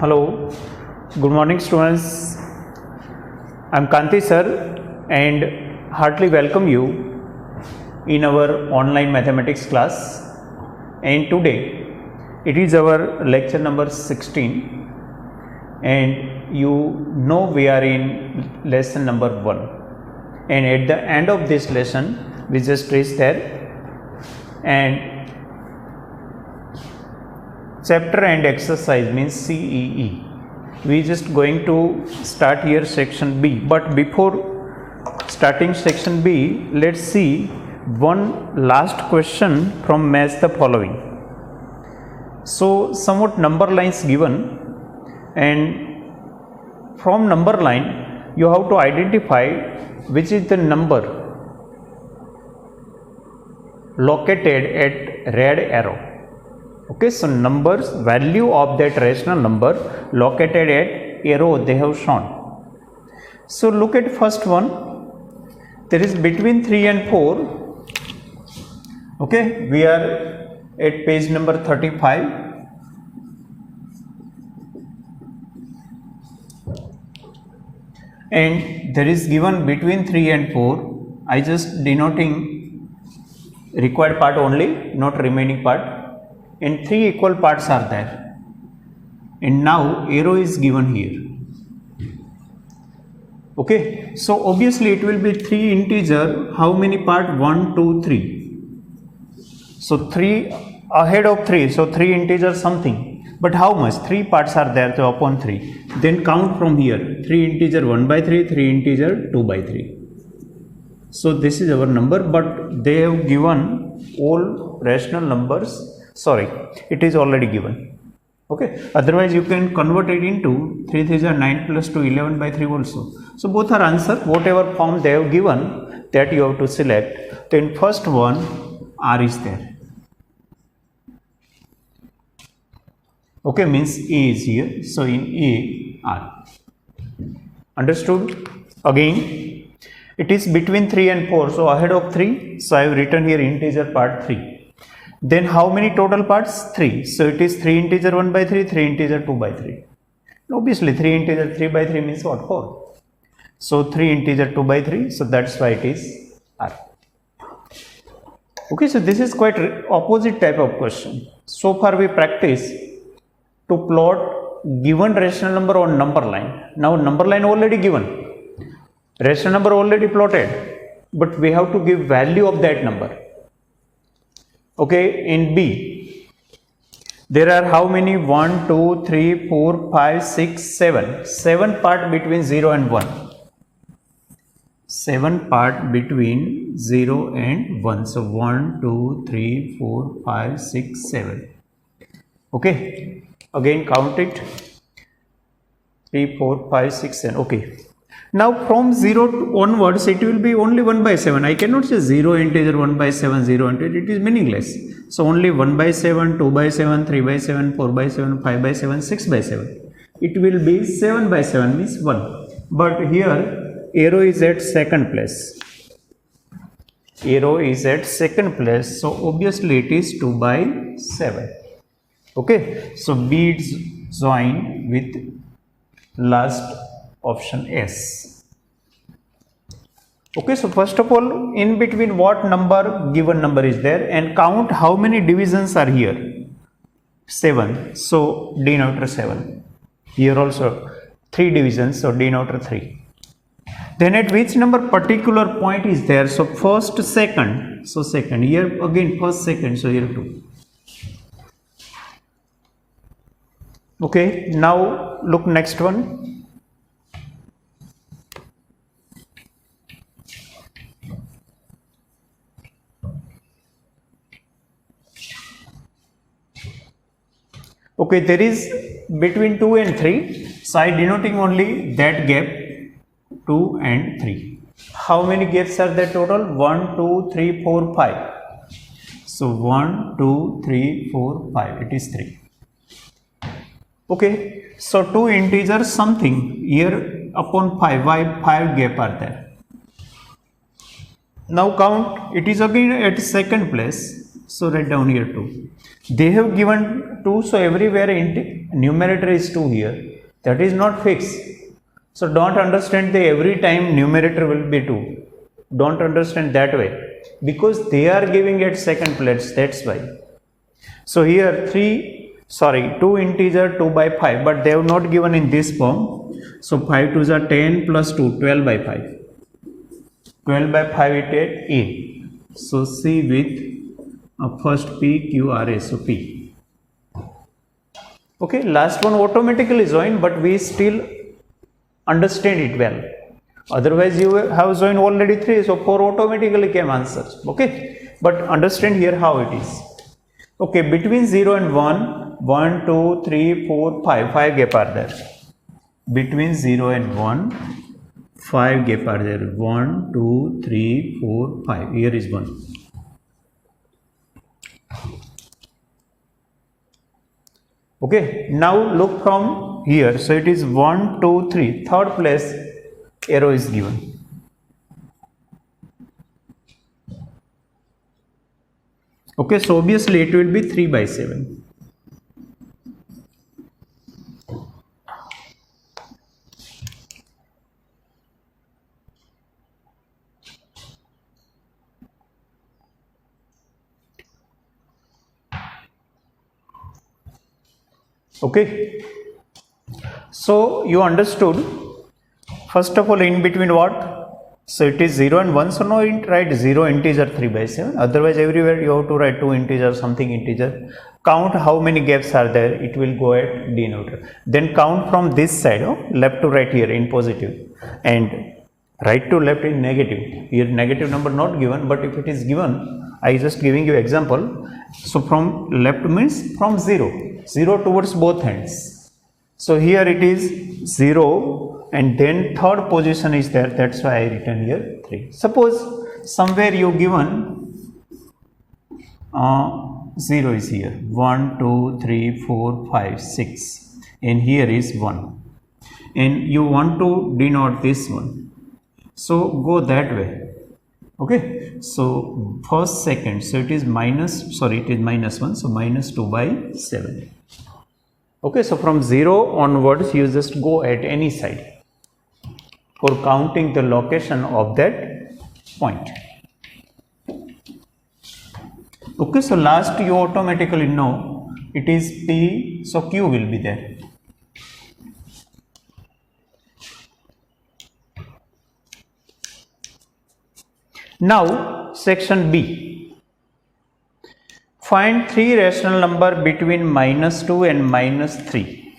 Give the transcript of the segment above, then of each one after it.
Hello, good morning students. I am Kanti sir and heartily welcome you in our online mathematics class. And today it is our lecture number 16 and you know we are in lesson number 1, and at the end of this lesson we just reached there, and chapter and exercise means CEE. We just going to start here section B, but before starting section B, let's see one last question from match the following. So somewhat number lines given, and from number line you have to identify which is the number located at red arrow. Okay, so numbers, value of that rational number located at arrow they have shown. So look at first one, there is between 3 and 4. Okay, we are at page number 35. And there is given between 3 and 4. I just denoting required part only, not remaining part. And 3 equal parts are there, and now arrow is given here. Okay, so obviously it will be 3 integer. How many part? 1, 2, 3. So 3 ahead of 3, so 3 integer something, but how much? 3 parts are there, so upon 3. Then count from here, 3 integer 1 by 3, 3 integer 2 by 3. So this is our number, but they have given all rational numbers. Sorry, it is already given. Okay, otherwise you can convert it into 3 3 are 9 plus 2 11 by 3 also. So both are answer, whatever form they have given, that you have to select. Then first one R is there. Okay, means A is here, so in A R. Understood? Again, it is between 3 and 4, so ahead of 3, so I have written here integer part 3. Then how many total parts? 3. So it is 3 integer 1 by 3, 3 integer 2 by 3. Obviously 3 integer 3 by 3 means what? 4. So 3 integer 2 by 3, so that's why it is R. Okay, so this is quite opposite type of question. So far we practice to plot given rational number on number line. Now number line already given, rational number already plotted, but we have to give value of that number. Okay, in B, there are how many? 1, 2, 3, 4, 5, 6, 7. 7 part between 0 and 1. 7 part between 0 and 1. So 1, 2, 3, 4, 5, 6, 7. Okay, again count it. 3, 4, 5, 6, 7. Okay. Now from 0 onwards it will be only 1 by 7. I cannot say 0 integer 1 by 7, 0 integer, it is meaningless. So only 1 by 7, 2 by 7, 3 by 7, 4 by 7, 5 by 7, 6 by 7. It will be 7 by 7 means 1. But here arrow is at second place. Arrow is at second place. So obviously it is 2 by 7. Okay. So B is joined with last option S. Okay, so first of all, in between what number, given number is there, and count how many divisions are here. 7. So denominator 7. Here also 3 divisions, so denominator 3. Then at which number particular point is there? So first, second. So second. Here again first, second. So here 2. Okay, now look next one. Okay, there is between 2 and 3, so I denoting only that gap, 2 and 3. How many gaps are there total? 1, 2, 3, 4, 5. So 1, 2, 3, 4, 5, it is 3. Okay, so 2 integers something, here upon 5, why 5 gap are there? Now count, it is again at second place. So write down here 2. They have given 2, so everywhere numerator is 2 here. That is not fixed. So don't understand that every time numerator will be 2. Don't understand that way. Because they are giving at second place, that's why. So here 2 integer 2 by 5, but they have not given in this form. So 5 2s are 10 plus 2, 12 by 5. 12 by 5 it is A. So C with first P, Q, R, S, so P. Okay, last one automatically join, but we still understand it well. Otherwise, you have joined already 3, so 4 automatically came answers. Okay, but understand here how it is. Okay, between 0 and 1, 2, 3, 4, 5. 5 gap are there. Between 0 and 1, 5 gap are there. 1, 2, 3, 4, 5. Here is 1. Okay, now look from here. So it is 1, 2, 3. Third place arrow is given. Okay, so obviously it will be 3 by 7. Okay, so you understood. First of all, in between what? So it is 0 and 1, so no, write 0 integer 3 by 7. Otherwise, everywhere you have to write 2 integer, something integer. Count how many gaps are there, it will go at denominator. Then count from this side, left to right here in positive, and right to left in negative. Here negative number not given, but if it is given, I just giving you example. So from left means from 0 towards both hands. So here it is 0, and then third position is there, that's why I written here 3. Suppose somewhere you given 0 is here, 1, 2, 3, 4, 5, 6, and here is 1, and you want to denote this one, so go that way. Okay, so first second, so it is minus 1, so minus 2 by 7. Okay, so from 0 onwards you just go at any side for counting the location of that point. Okay, so last you automatically know it is P, so Q will be there. Now section B. Find 3 rational number between minus 2 and minus 3.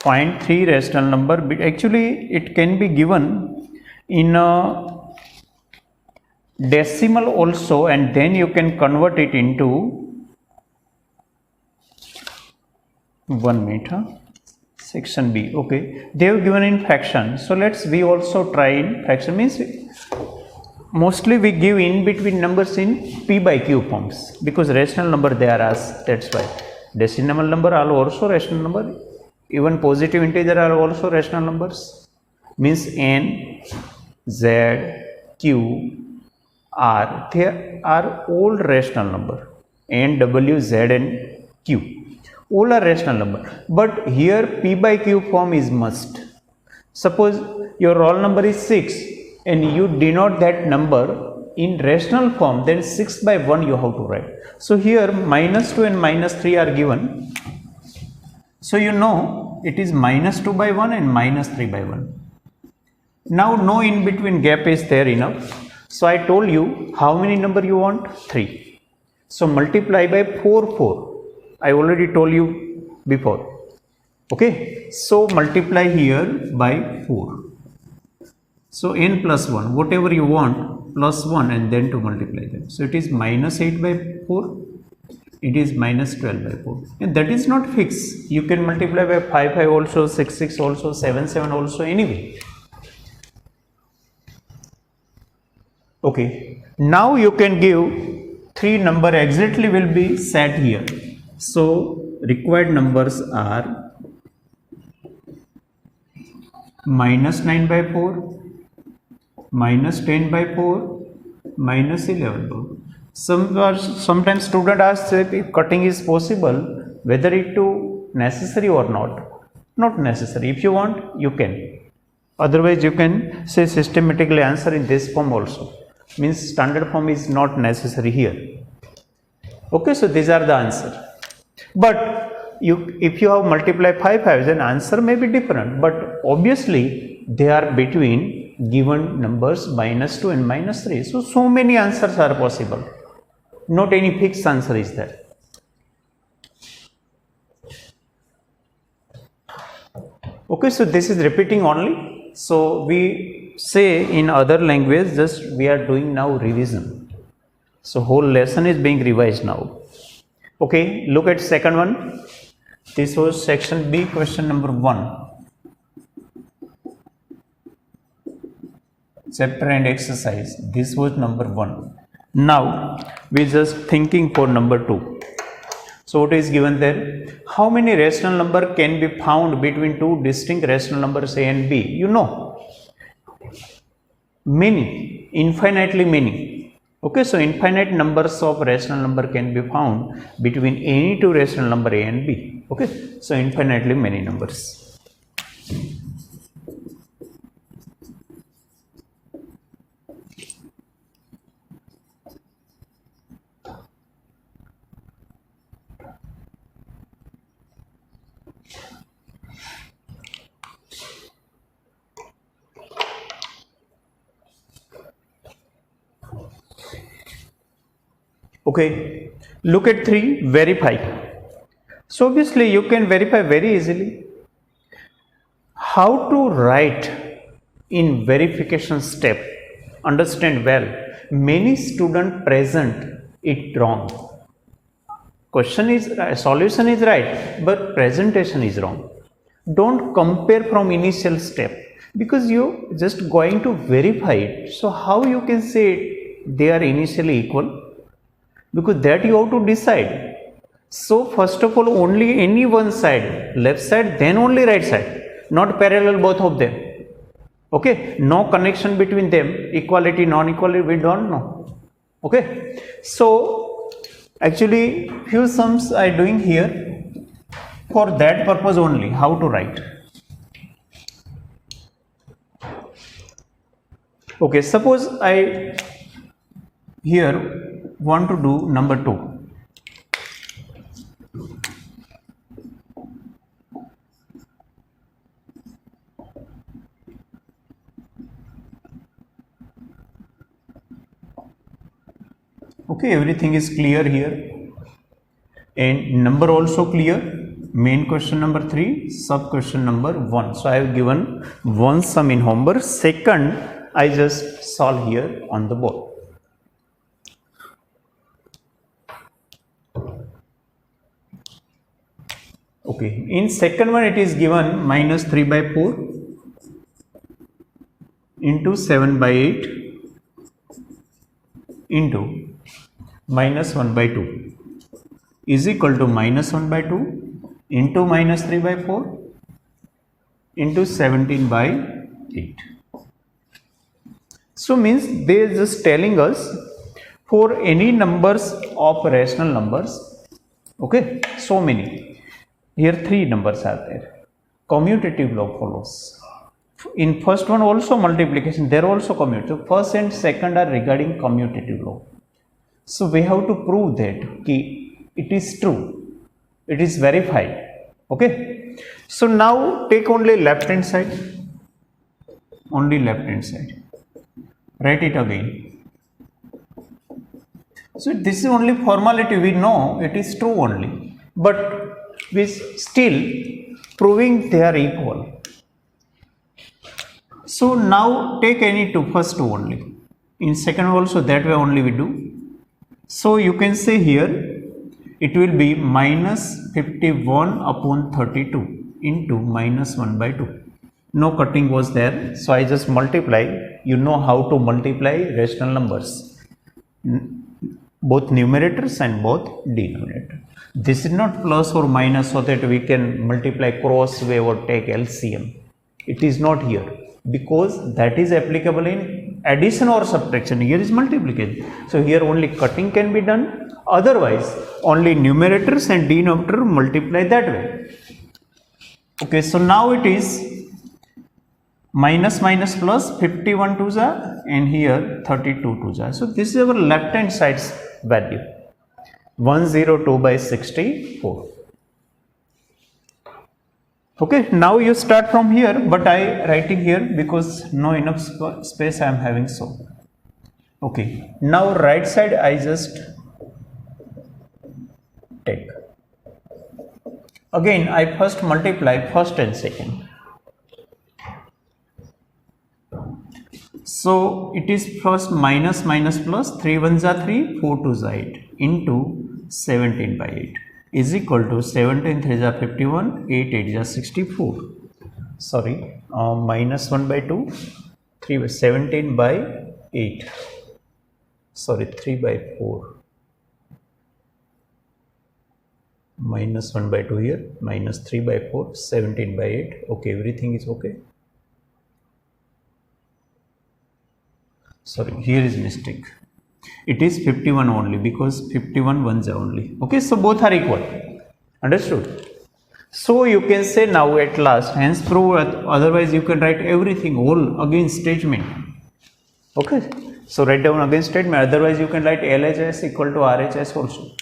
Find 3 rational number. Actually, it can be given in a decimal also, and then you can convert it into 1 minute. Section B. Okay, they have given in fraction. So we also try in fraction. Means mostly we give in between numbers in P by Q forms, because rational number they are asked, that's why. Decimal number are also rational number, even positive integer are also rational numbers. Means N, Z, Q, R, they are all rational number. N, W, Z and Q, all are rational number. But here P by Q form is must. Suppose your roll number is 6, and you denote that number in rational form, then 6 by 1 you have to write. So here minus 2 and minus 3 are given. So you know it is minus 2 by 1 and minus 3 by 1. Now no in between gap is there enough. So I told you how many number you want? 3. So multiply by 4. I already told you before. Okay. So multiply here by 4. So n plus 1, whatever you want, plus 1, and then to multiply them. So it is minus 8 by 4, it is minus 12 by 4. And that is not fixed. You can multiply by 5 also, 6 also, 7 also, anyway. Okay, now you can give 3 number exactly will be set here. So required numbers are minus 9 by 4, minus 10 by 4, minus 11 by 4. Sometimes student asks if cutting is possible, whether it to necessary or not. Not necessary. If you want, you can. Otherwise, you can say systematically answer in this form also. Means standard form is not necessary here. Okay, so these are the answer. But if you have multiply 5 5s, then answer may be different. But obviously, they are between given numbers -2 and -3. So many answers are possible. Not any fixed answer is there. Okay, so this is repeating only. So we say in other language, just we are doing now revision. So whole lesson is being revised now. Okay, look at second one. This was section B, question number 1. Chapter and exercise. This was number 1. Now we just thinking for number 2. So what is given there? How many rational number can be found between two distinct rational numbers A and B? You know, many, infinitely many. Okay, so infinite numbers of rational number can be found between any two rational number A and B. Okay, so infinitely many numbers. Okay, look at 3, verify. So obviously you can verify very easily. How to write in verification step? Understand well. Many students present it wrong. Question is, solution is right, but presentation is wrong. Don't compare from initial step, because you just going to verify it. So how you can say they are initially equal? Because that you have to decide. So first of all, only any one side, left side, then only right side, not parallel both of them. Okay, no connection between them, equality, non-equality, we don't know. Okay, so actually few sums I doing here for that purpose only, how to write. Okay, suppose I here want to do number 2. Okay, everything is clear here, and number also clear. Main question number 3, sub question number 1. So I have given one sum in homework, second I just solve here on the board. Okay, in second one it is given -3/4 into 7/8 into -1/2 is equal to -1/2 into -3/4 into 17/8. So means they are just telling us for any numbers of rational numbers. Okay, so many. Here 3 numbers are there. Commutative law follows. In first one also multiplication, there also commutative. First and second are regarding commutative law. So we have to prove that it is true. It is verified. Okay. So now take only left hand side. Only left hand side. Write it again. So this is only formality. We know it is true only. But we still proving they are equal. So now take any two, first two only. In second also that way only we do. So you can say here it will be -51/32 into -1/2. No cutting was there, so I just multiply. You know how to multiply rational numbers, both numerators and both denominator. This is not plus or minus so that we can multiply cross way or take LCM. It is not here. because that is applicable in addition or subtraction. Here is multiplication, so here only cutting can be done, otherwise only numerators and denominator multiply that way. Okay, so now it is minus minus plus 51 to the and here 32 to the. So this is our left hand side's value 102 by 64. Okay, now you start from here, but I writing here because no enough space I am having. So okay, now right side I just take. Again I first multiply first and second. So it is first minus minus plus 3 1s are 3, 4 2s are 8 into 17 by 8 is equal to 17 3s are 51, 8 8s are 64. Sorry, minus 1 by 2, 3 by 17 by 8. Sorry, 3 by 4. Minus 1 by 2 here, minus 3 by 4, 17 by 8. Okay, everything is okay. Sorry, here is mistake. It is 51 only because 51 ones are only. Okay, so both are equal. Understood? So you can say now at last, hence prove, otherwise you can write everything all again statement. Okay, so write down again statement, otherwise you can write LHS equal to RHS also.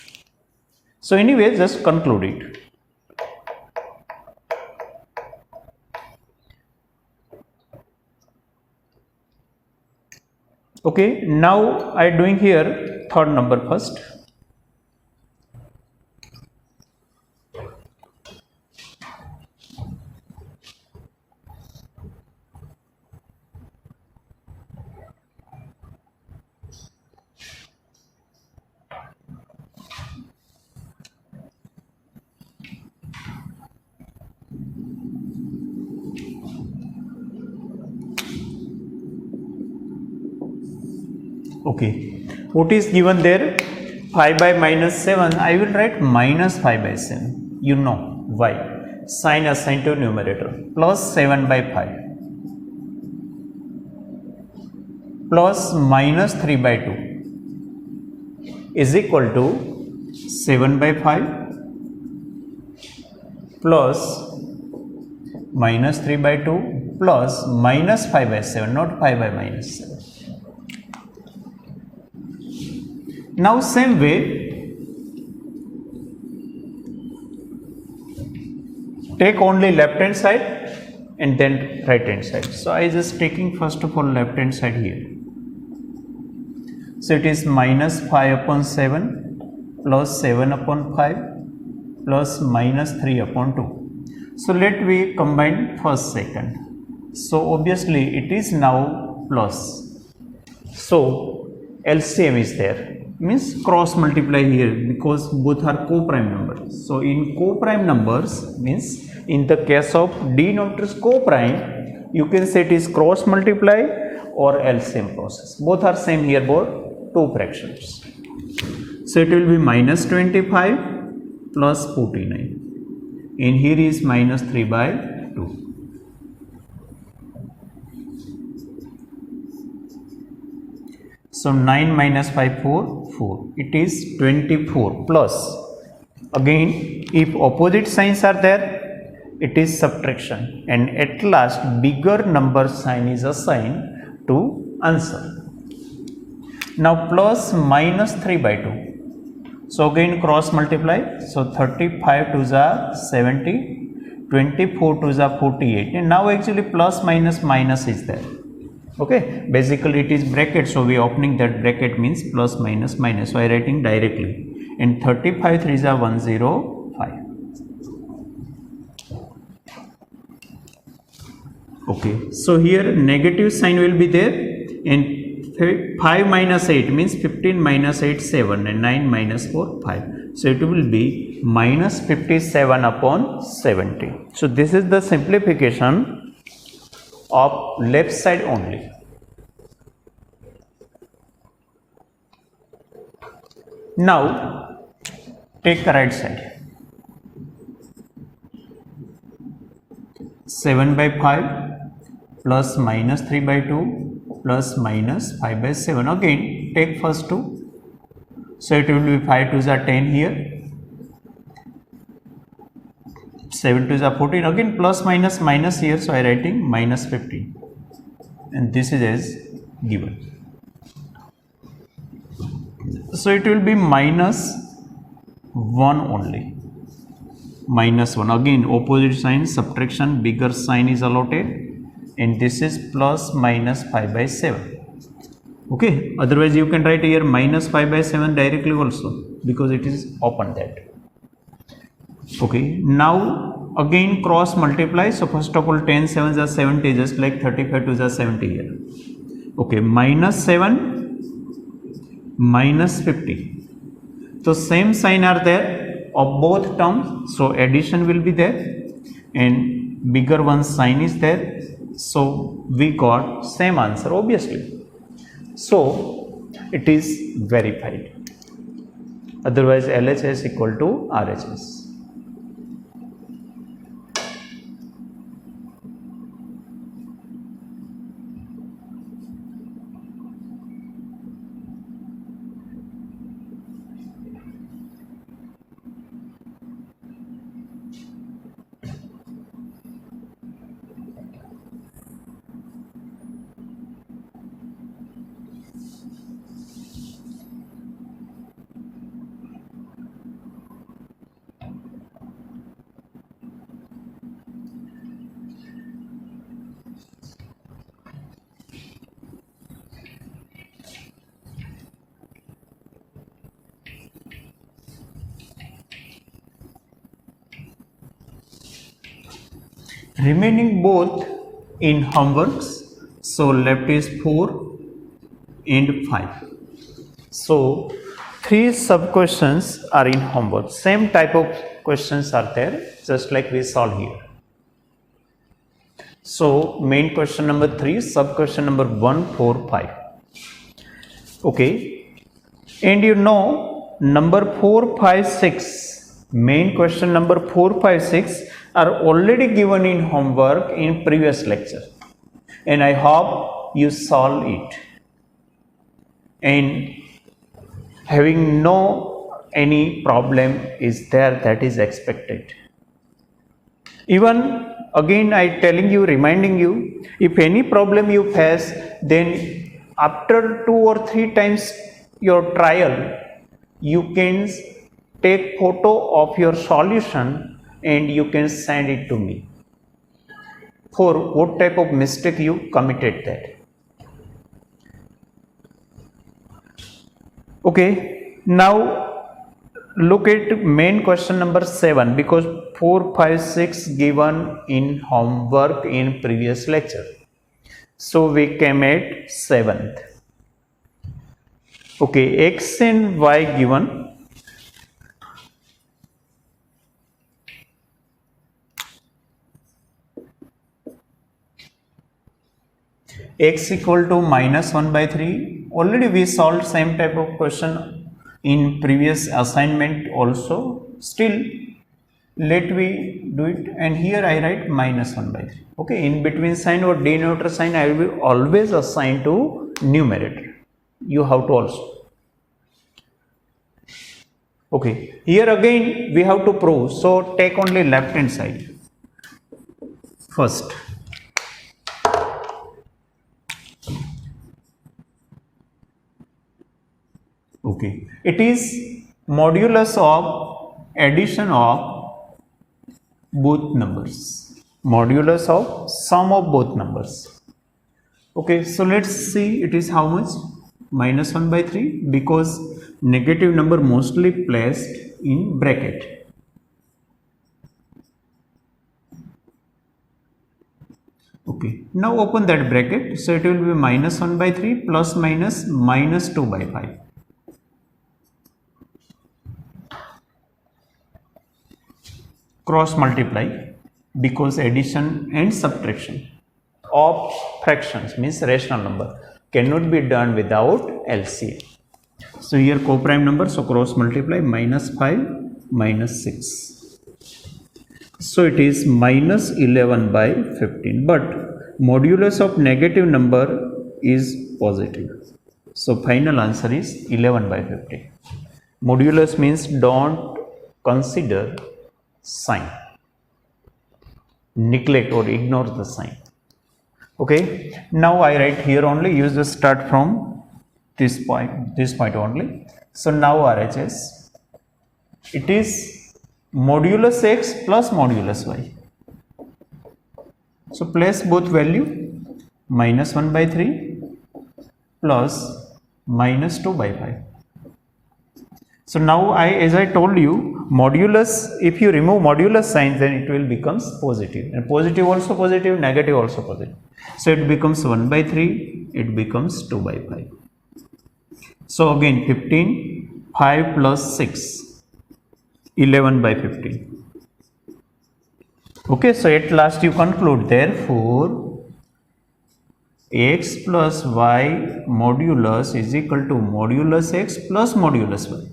So anyway, just conclude it. Okay, now I am doing here third number first. Okay, what is given there? 5 by minus 7. I will write minus 5 by 7. You know why? Sign assigned to numerator. Plus 7 by 5. Plus minus 3 by 2 is equal to 7 by 5 plus minus 3 by 2 plus minus 5 by 7, not 5 by minus 7. Now same way, take only left hand side and then right hand side. So I just taking first of all left hand side here. So it is minus 5 upon 7 plus 7 upon 5 plus minus 3 upon 2. So let we combine first second. So obviously it is now plus. So LCM is there. Means cross multiply here because both are co-prime numbers. So in co-prime numbers means in the case of denominators co-prime, you can say it is cross multiply or LCM process. Both are same here, both two fractions. So it will be minus 25 plus 49 and here is minus 3 by 2. So 9 minus 5, 4. It is 24 plus. Again, if opposite signs are there, it is subtraction. And at last, bigger number sign is assigned to answer. Now plus minus 3 by 2. So again cross multiply. So 35 to the 70, 24 to the 48. And now actually plus minus minus is there. Okay, basically it is bracket, so we opening that bracket means plus minus minus, so I writing directly, and 35 3s are 105. Okay, so here negative sign will be there, and 5 minus 8 means 15 minus 8 7 and 9 minus 4 5, so it will be minus 57 upon 70. So this is the simplification of left side only. Now take the right side. 7 by 5 plus minus 3 by 2 plus minus 5 by 7. Again take first 2, so it will be 5 2s are 10 here, 7 2s are 14, again plus minus minus here, so I writing minus 15, and this is as given. So it will be minus 1 only, minus 1. Again opposite sign, subtraction, bigger sign is allotted, and this is plus minus 5 by 7. Okay, otherwise you can write here minus 5 by 7 directly also, because it is open that. Okay, now again cross multiply. So first of all 10 7s are 70, just like 35 2s are 70 here. Okay, minus 7 minus 50, so same sign are there of both terms, so addition will be there, and bigger one sign is there, so we got same answer obviously. So it is verified, otherwise LHS equal to RHS. Remaining both in homeworks, so left is 4 and 5. So 3 sub questions are in homework, same type of questions are there, just like we solve here. So main question number 3, sub question number 1 4 5. Okay, and you know number 4 5 6, main question number 4 5 6 are already given in homework in previous lecture, and I hope you solve it, and having no any problem is there, that is expected. Even again I telling you, reminding you, if any problem you face, then after 2 or 3 times your trial, you can take photo of your solution and you can send it to me for what type of mistake you committed that. Okay, now look at main question number 7, because 4 5 6 given in homework in previous lecture, so we came at 7th. Okay, x and y given. X equal to minus 1 by 3. Already we solved same type of question in previous assignment also. Still let we do it, and here I write minus 1 by 3. Okay, in between sign or denominator sign I will always assign to numerator. You have to also. Okay, here again we have to prove, so take only left hand side first. Okay, it is modulus of addition of both numbers, modulus of sum of both numbers. Okay, so let's see it is how much, minus 1 by 3, because negative number mostly placed in bracket. Okay, now open that bracket, so it will be minus 1 by 3 plus minus minus 2 by 5. Cross multiply, because addition and subtraction of fractions means rational number cannot be done without LCM. So here co-prime number, so cross multiply, minus 5 minus 6, so it is minus 11 by 15, but modulus of negative number is positive. So final answer is 11 by 50. Modulus means don't consider sign, neglect or ignore the sign. Okay, now I write here only, you just start from this point only. So now RHS, it is modulus x plus modulus y. So place both value, minus 1 by 3 plus minus 2 by 5. So now as I told you, modulus, if you remove modulus sign, then it will becomes positive, and positive also positive, negative also positive. So it becomes 1 by 3, it becomes 2 by 5. So again 15, 5 plus 6, 11 by 15. Okay, so at last you conclude, therefore x plus y modulus is equal to modulus x plus modulus y.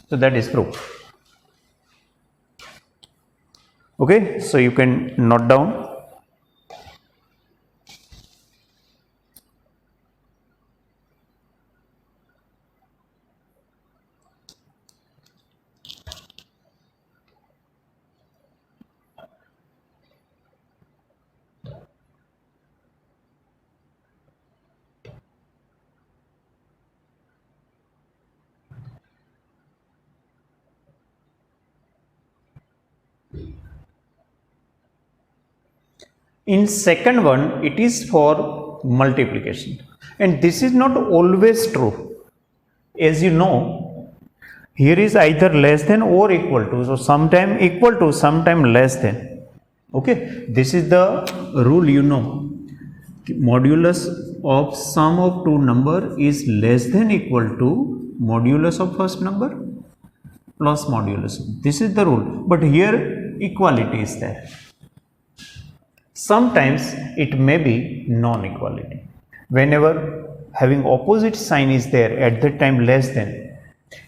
So that is proof. Okay, so you can note down. In second one, it is for multiplication, and this is not always true. As you know, here is either less than or equal to, so sometime equal to, sometime less than. Okay, this is the rule, you know. Modulus of sum of two number is less than equal to modulus of first number plus modulus. This is the rule, but here equality is there. Sometimes it may be non-equality. Whenever having opposite sign is there, at that time less than,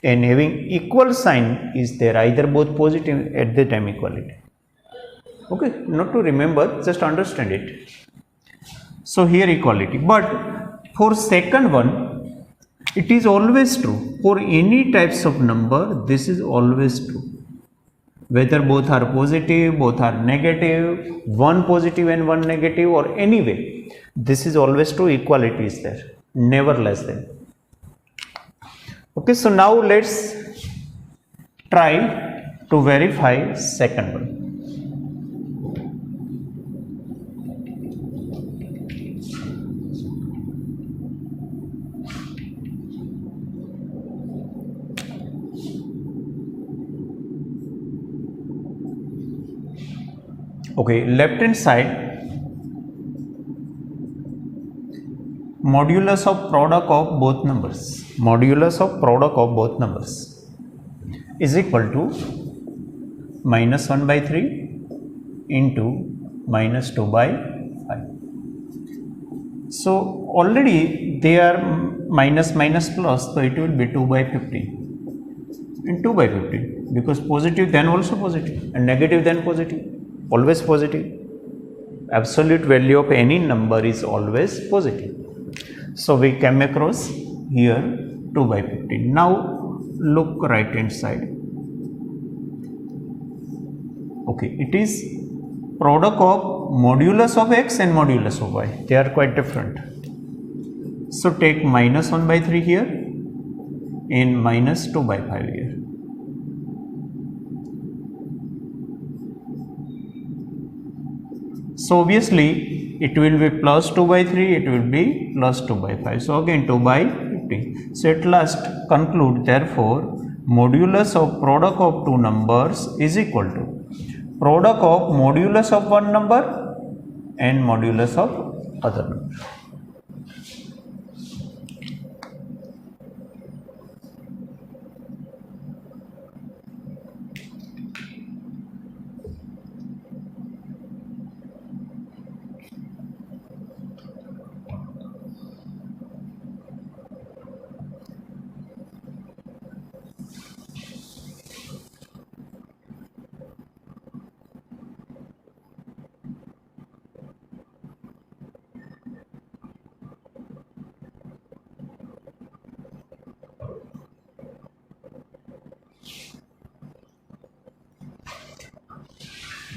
and having equal sign is there, either both positive, at that time equality. Okay, not to remember, just understand it. So here equality, but for second one, it is always true. For any types of number, this is always true. Whether both are positive, both are negative, one positive and one negative, or anyway, this is always true. Equality is there, never less than. Okay, so now let's try to verify second one. Okay, left hand side, modulus of product of both numbers, modulus of product of both numbers is equal to minus 1 by 3 into minus 2 by 5. So already they are minus minus plus, so it will be 2 by 15 and 2 by 15, because positive then also positive and negative then positive, always positive. Absolute value of any number is always positive. So we came across here 2 by 15. Now look right hand side. Okay, it is product of modulus of x and modulus of y. They are quite different. So take minus 1 by 3 here and minus 2 by 5 here. So obviously it will be plus 2 by 3, it will be plus 2 by 5. So again 2 by 15. So at last conclude, therefore modulus of product of two numbers is equal to product of modulus of one number and modulus of other number.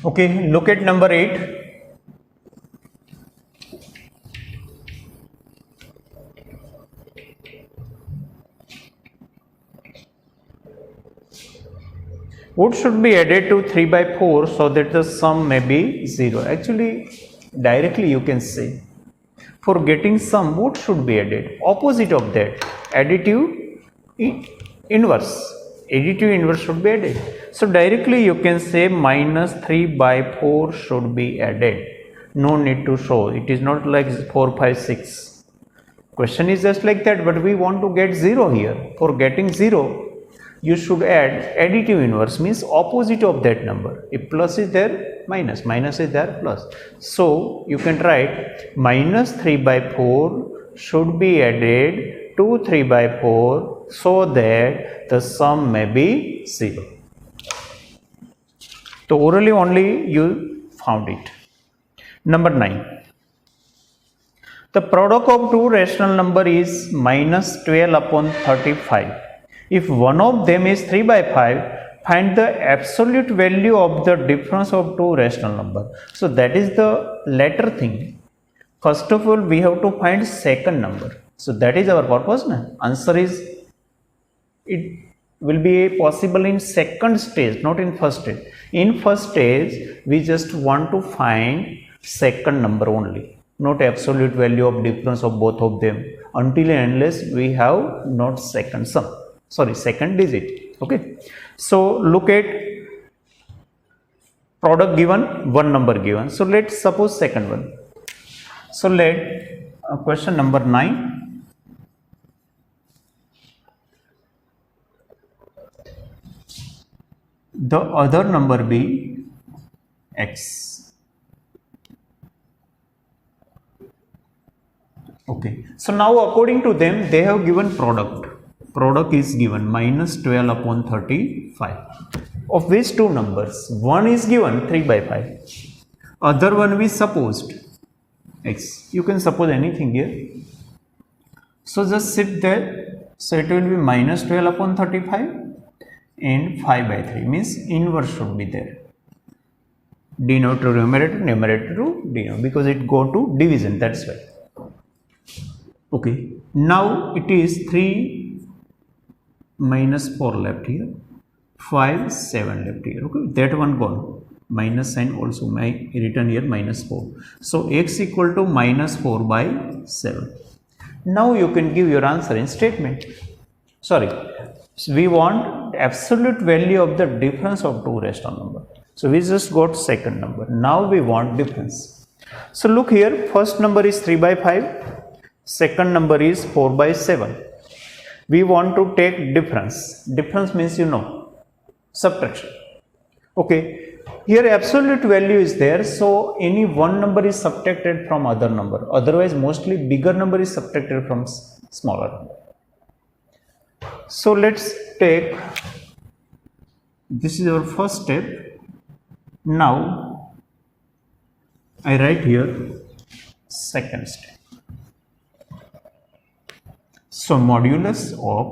Okay, look at number 8. What should be added to 3 by 4 so that the sum may be 0? Actually, directly you can say, for getting sum, what should be added? Opposite of that, additive inverse. Additive inverse should be added. So directly you can say minus 3 by 4 should be added. No need to show. It is not like 4, 5, 6. Question is just like that, but we want to get 0 here. For getting 0, you should add additive inverse, means opposite of that number. If plus is there, minus, minus is there, plus. So you can write minus 3 by 4 should be added to 3 by 4 so that the sum may be 0. So orally only you found it. Number 9. The product of two rational number is minus 12 upon 35. If one of them is 3 by 5, find the absolute value of the difference of two rational number. So that is the latter thing. First of all, we have to find second number. So that is our purpose. Answer is, it will be possible in second stage, not in first stage. In first stage, we just want to find second number only, not absolute value of difference of both of them, until and unless we have not second sum. Sorry, second digit. Okay. So look at product given, one number given. So let's suppose second one. So let question number 9. The other number be x. Okay. So now according to them, they have given product. Product is given minus 12 upon 35. Of which two numbers? One is given 3 by 5. Other one we supposed x. You can suppose anything here. So just shift that. So it will be minus 12 upon 35 and 5 by 3, means inverse should be there. Denominator to numerator, numerator to denominator, because it go to division, that's why. Okay. Now it is 3 minus 4 left here, 5, 7 left here. Okay, that one gone. Minus sign also my written here minus 4. So x equal to minus 4 by 7. Now you can give your answer in statement. Sorry, we want absolute value of the difference of two rational number. So we just got second number. Now we want difference. So look here, first number is 3 by 5. Second number is 4 by 7. We want to take difference. Difference means subtraction. Okay, here absolute value is there, so any one number is subtracted from other number. Otherwise, mostly bigger number is subtracted from smaller number. So let's take, this is our first step. Now I write here second step. So modulus of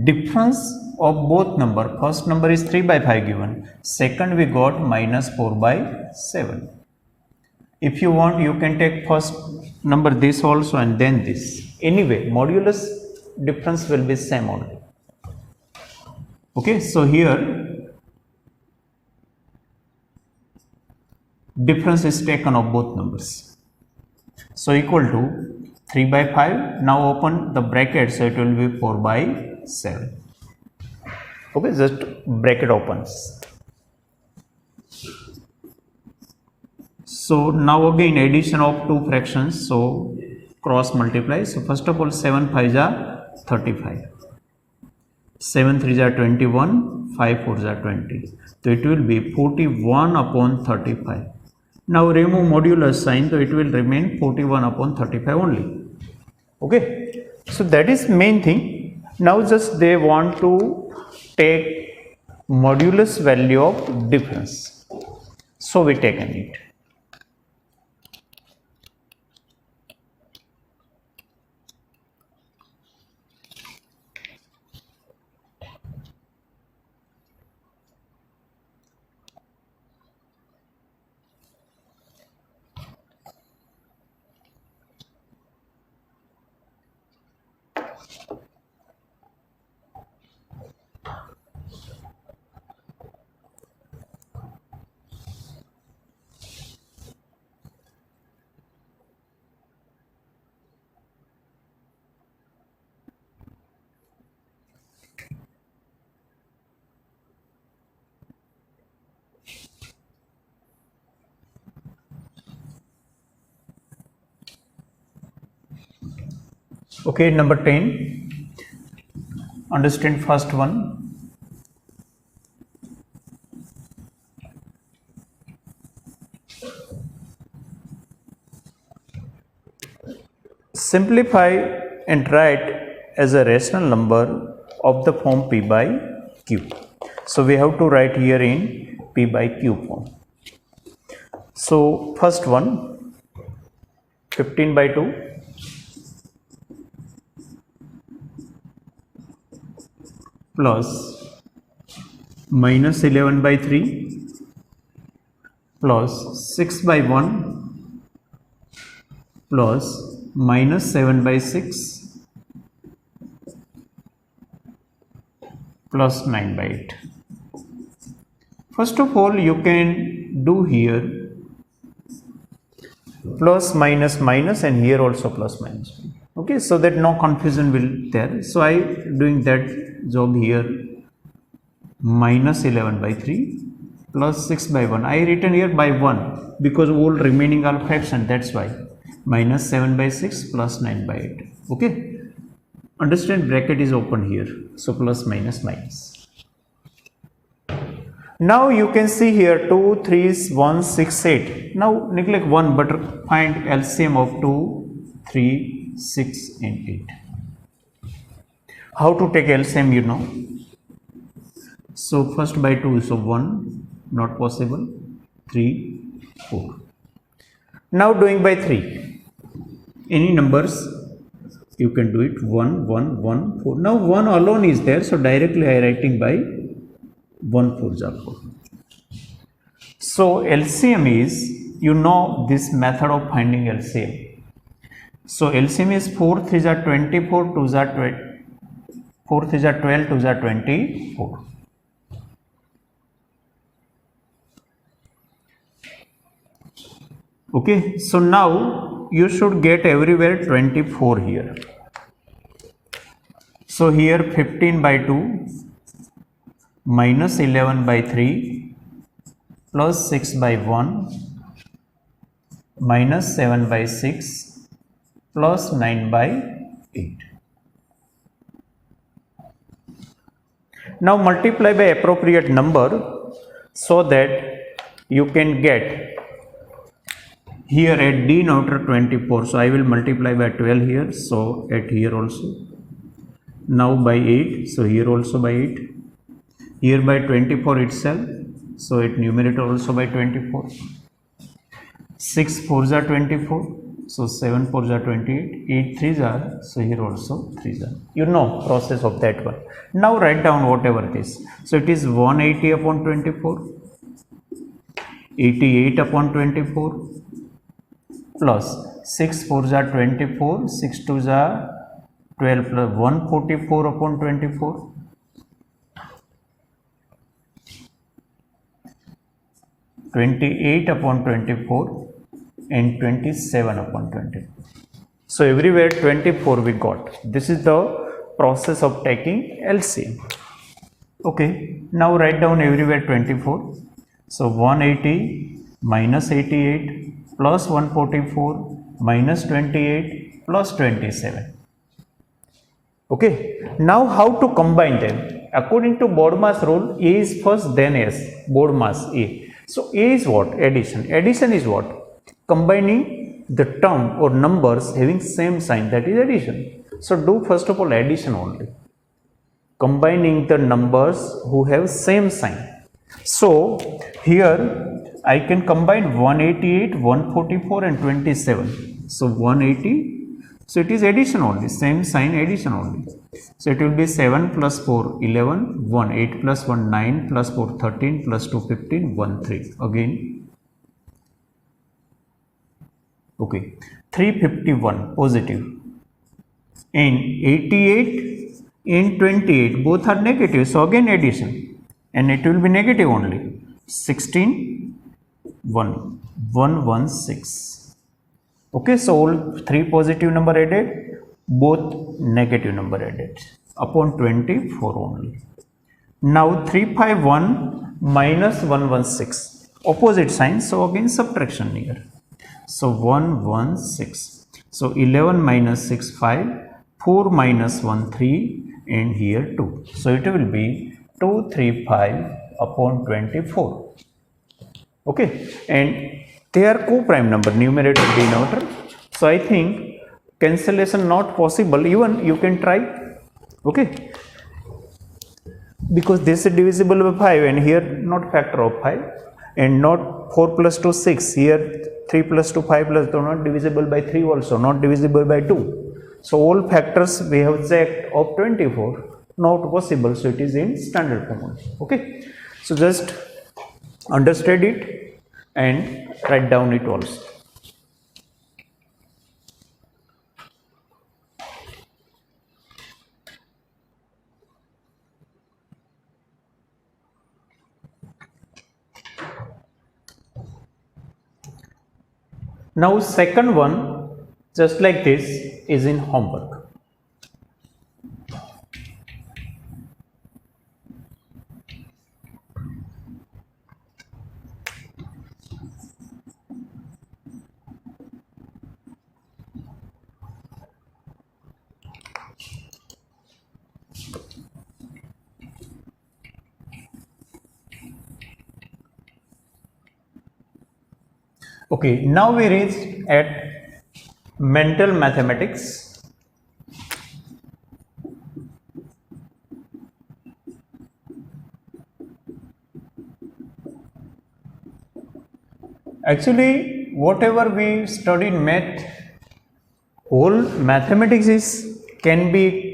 difference of both number. First number is 3 by 5 given. Second we got minus 4 by 7. If you want, you can take first number this also and then this. Anyway, modulus difference will be same only. Okay, so here difference is taken of both numbers. So equal to 3 by 5, now open the bracket, so it will be 4 by 7. Okay, just bracket opens. So now again addition of two fractions, so cross multiply. So first of all 7 5s are 35, 7 3s are 21, 5 4s are 20. So it will be 41 upon 35. Now remove modulus sign, so it will remain 41 upon 35 only. Okay, so that is main thing. Now just they want to take modulus value of difference. So we taken it. Okay, number 10. Understand first one. Simplify and write as a rational number of the form p by q. So we have to write here in p by q form. So first one, 15 by 2 plus minus 11 by 3 plus 6 by 1 plus minus 7 by 6 plus 9 by 8. First of all, you can do here plus minus minus and here also plus minus. Okay, so that no confusion will there. So I doing that job here. Minus 11 by 3 plus 6 by 1. I written here by 1 because all remaining are fraction, that's why. Minus 7 by 6 plus 9 by 8. Okay, understand, bracket is open here, so plus minus minus. Now you can see here 2, 3, 1, 6, 8. Now neglect 1 but find LCM of 2, 3, 6 and 8. How to take LCM, you know. So first by 2, so 1, not possible, 3, 4. Now doing by 3, any numbers you can do it, 1, 1, 1, 4. Now 1 alone is there, so directly I writing by 1, 4 is 4. So LCM is, you know this method of finding LCM. So LCM is 4 3s are 24, 2s are 20, 4 3s are 12, 2s are 24. Okay, so now you should get everywhere 24 here. So here 15 by 2 minus 11 by 3 plus 6 by 1 minus 7 by 6 plus 9 by 8. Now multiply by appropriate number so that you can get here at denominator 24. So I will multiply by 12 here, so at here also. Now by 8, so here also by 8. Here by 24 itself, so at numerator also by 24. 6 4s are 24, so 7 4s are 28. 8 3s are, so here also 3s are. You know process of that one. Now write down whatever it is. So it is 180 upon 24, 88 upon 24, plus 6 4s are 24, 6 2s are 12 plus 144 upon 24, 28 upon 24 and 27 upon 24. So everywhere 24 we got. This is the process of taking LCM. Okay, now write down everywhere 24. So 180 minus 88 plus 144 minus 28 plus 27. Okay, now how to combine them? According to BODMAS rule, A is first, then S. BODMAS A. So A is what? Addition. Addition is what? Combining the term or numbers having same sign, that is addition. So do first of all addition only. Combining the numbers who have same sign. So here I can combine 188, 144 and 27. So 180. So it is addition only, same sign, addition only. So it will be 7 plus 4 11, 1 8 plus 1 9 plus 4 13 plus 2 15, 1 3 again. Okay, 351 positive. and 88 and 28 both are negative, so again addition, and it will be negative only. 16 1 116. Okay, so all three positive number added, both negative number added upon 24 only. Now 351 minus 116, opposite sign, so again subtraction here. So 116. So 11 minus 6 5, 4 minus 1 3, and here 2. So it will be 235 upon 24. Okay, and they are co-prime number, numerator denominator. So I think cancellation not possible, even you can try. Okay, because this is divisible by 5 and here not factor of 5, and not 4 plus 2 6, here 3 plus 2 5 plus 2, not divisible by 3 also, not divisible by 2. So all factors we have checked of 24 not possible, so it is in standard form only. Okay, so just understand it and write down it also. Now second one, just like this, is in homework. Okay, now we reached at mental mathematics. Actually, whatever we studied math, whole mathematics can be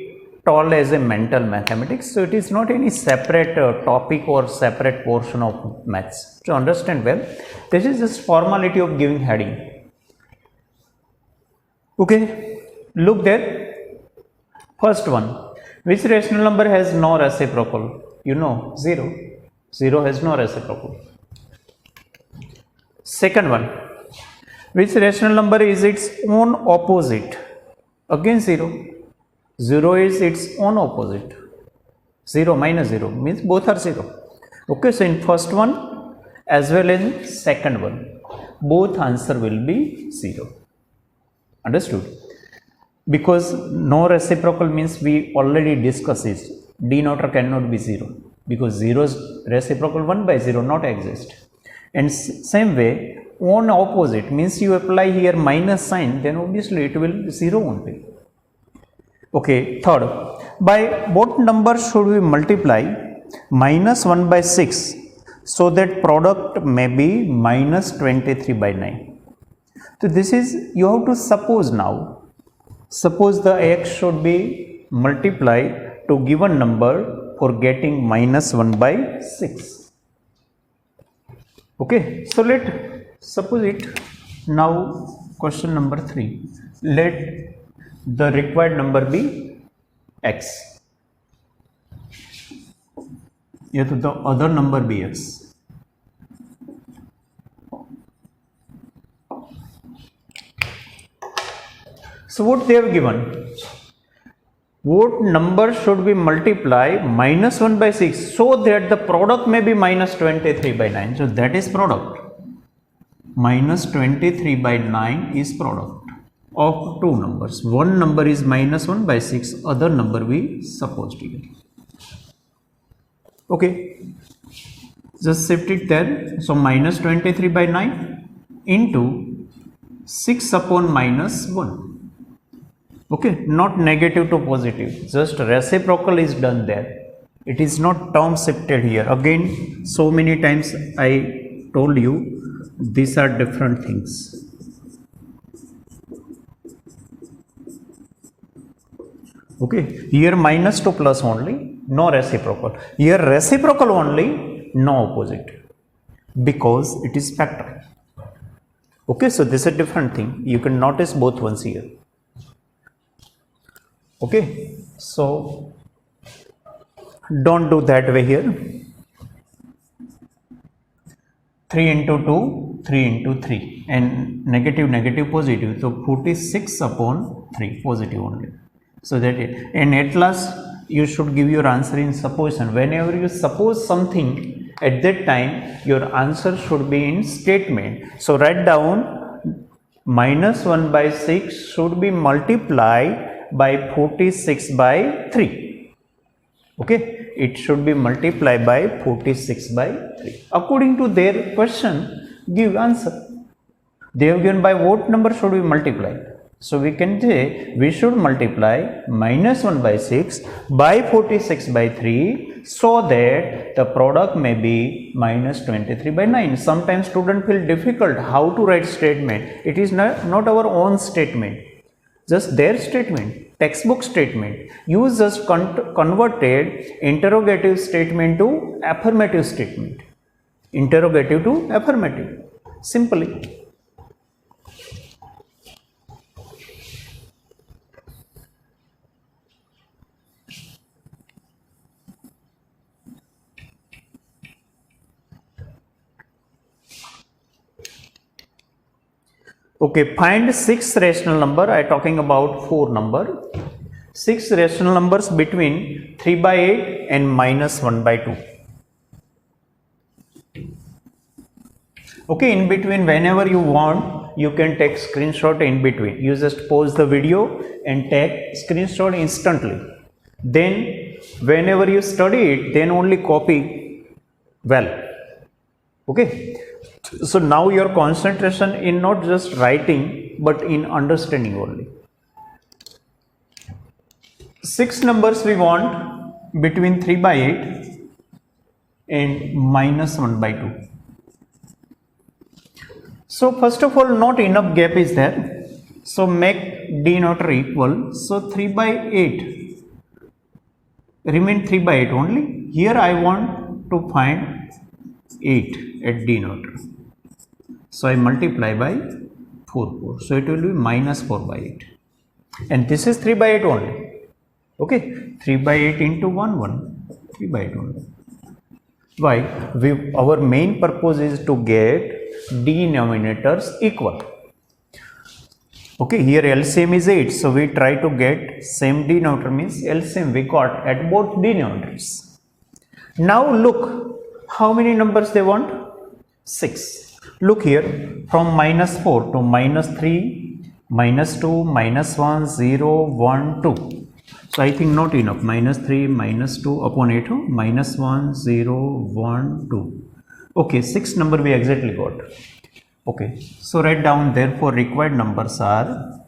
told as a mental mathematics. So it is not any separate topic or separate portion of maths. To understand well, this is just formality of giving heading. Okay, look there. First one, which rational number has no reciprocal? You know, 0. 0 has no reciprocal. Second one, which rational number is its own opposite? Again 0. 0 is its own opposite. 0 minus 0 means both are 0. Okay, so in first one as well as second one, both answer will be 0. Understood? Because no reciprocal means we already discussed it. Denominator cannot be 0 because 0's reciprocal 1 by 0 not exist. And same way, own opposite means you apply here minus sign, then obviously it will be 0 only. Okay, third, by what number should we multiply minus 1 by 6 so that product may be minus 23 by 9? So this is, you have to suppose now. Suppose the x should be multiplied to given number for getting minus 1 by 6. Okay, so let suppose it. Now question number 3. Let the required number be x. Yet the other number be x. So what they have given? What number should we multiply minus 1 by 6 so that the product may be minus 23 by 9? So that is product. Minus 23 by 9 is product of two numbers. One number is minus 1 by 6, other number we supposed here. Okay, just shift it there. So minus 23 by 9 into 6 upon minus 1. Okay, not negative to positive, just reciprocal is done there. It is not term shifted here. Again, so many times I told you, these are different things. Okay, here minus to plus only, no reciprocal. Here reciprocal only, no opposite, because it is factor. Okay, so this is a different thing. You can notice both ones here. Okay, so don't do that way here. 3 into 2, 3 into 3, and negative, negative, positive. So 46 upon 3, positive only. So that it, and at last you should give your answer in supposition. Whenever you suppose something, at that time your answer should be in statement. So write down minus 1 by 6 should be multiplied by 46 by 3. Okay, it should be multiplied by 46 by 3. According to their question, give answer. They have given by what number should we multiply? So we can say we should multiply minus 1 by 6 by 46 by 3 so that the product may be minus 23 by 9. Sometimes students feel difficult how to write statement. It is not our own statement, just their statement, textbook statement. Use just converted interrogative statement to affirmative statement. Interrogative to affirmative. Simply. Okay, find 6 rational number. I am talking about 4 number. 6 rational numbers between 3 by 8 and minus 1 by 2. Okay, in between, whenever you want, you can take screenshot in between. You just pause the video and take screenshot instantly. Then whenever you study it, then only copy well. Okay. So now your concentration in not just writing but in understanding only. 6 numbers we want between 3 by 8 and minus 1 by 2. So first of all, not enough gap is there. So make denominator equal. So 3 by 8 remain 3 by 8 only. Here I want to find 8 at denominator. So I multiply by 4. So it will be minus 4 by 8. And this is 3 by 8 only. Okay. 3 by 8 into 1. 3 by 8 only. Why? Our main purpose is to get denominators equal. Okay. Here LCM is 8. So we try to get same denominator, means LCM we got at both denominators. Now look, how many numbers they want? 6. Look here, from minus 4 to minus 3, minus 2, minus 1, 0, 1, 2. So I think not enough. Minus 3, minus 2 upon 8, minus 1, 0, 1, 2. Okay, 6 number we exactly got. Okay, so write down, therefore required numbers are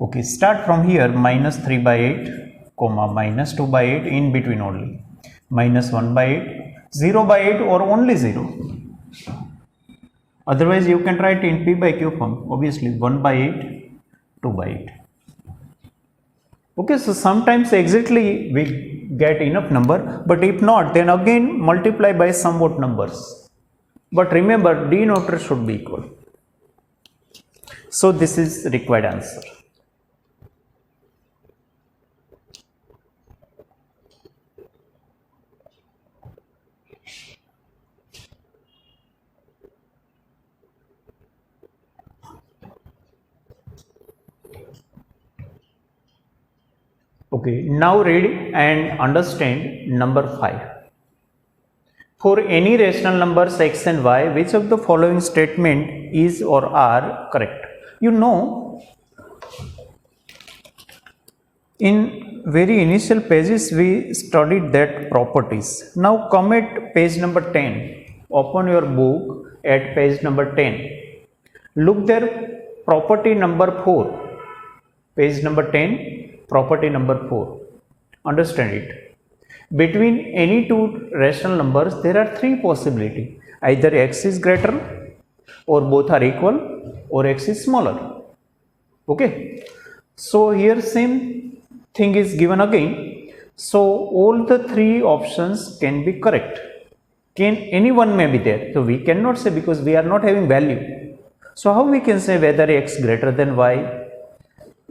okay, start from here, minus 3 by 8, comma, minus 2 by 8, in between only. Minus 1 by 8, 0 by 8 or only 0. Otherwise you can write in P by Q form, obviously 1 by 8, 2 by 8. Okay, so sometimes exactly we get enough number, but if not, then again multiply by somewhat numbers. But remember, denominator should be equal. So this is required answer. Okay, now read and understand number 5. For any rational numbers x and y, which of the following statement is or are correct? You know, in very initial pages we studied that properties. Now come at page number 10. Open your book at page number 10. Look there, property number 4. Page number 10. Property number 4. Understand it. Between any two rational numbers, there are 3 possibilities. Either x is greater, or both are equal, or x is smaller. Okay. So here same thing is given again. So all the 3 options can be correct. Any one may be there. So we cannot say because we are not having value. So how we can say whether x greater than y,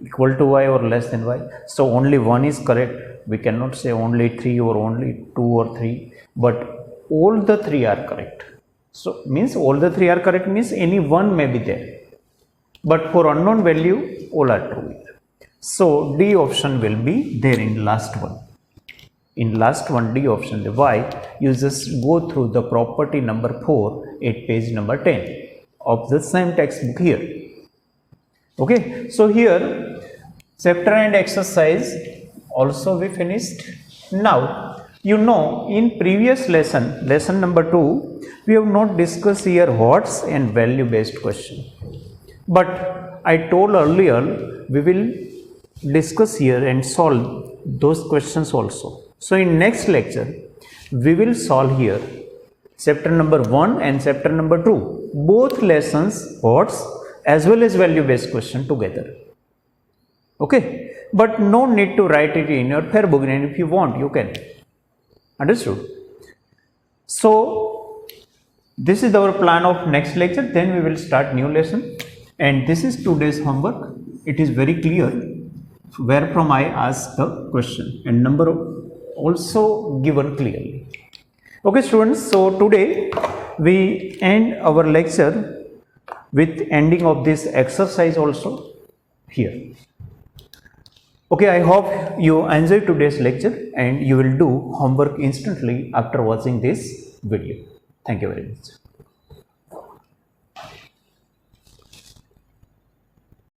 equal to y, or less than y? So only one is correct. We cannot say only 3 or only 2 or 3, but all the 3 are correct. So means all the 3 are correct means any one may be there, but for unknown value all are true. So D option will be there in last one. In last one, D option, the y, you just go through the property number 4 at page number 10 of the same textbook here. Okay, so here chapter and exercise also we finished. Now you know in previous lesson number 2, we have not discussed here what's and value based question, but I told earlier we will discuss here and solve those questions also. So in next lecture we will solve here chapter number 1 and chapter number 2, both lessons what's as well as value based question together. Okay, but no need to write it in your fair book, and if you want you can. Understood? So this is our plan of next lecture, then we will start new lesson, and this is today's homework. It is very clear where from I asked the question and number also given clearly. Okay students, so today we end our lecture with ending of this exercise also here. Okay, I hope you enjoyed today's lecture and you will do homework instantly after watching this video. Thank you very much.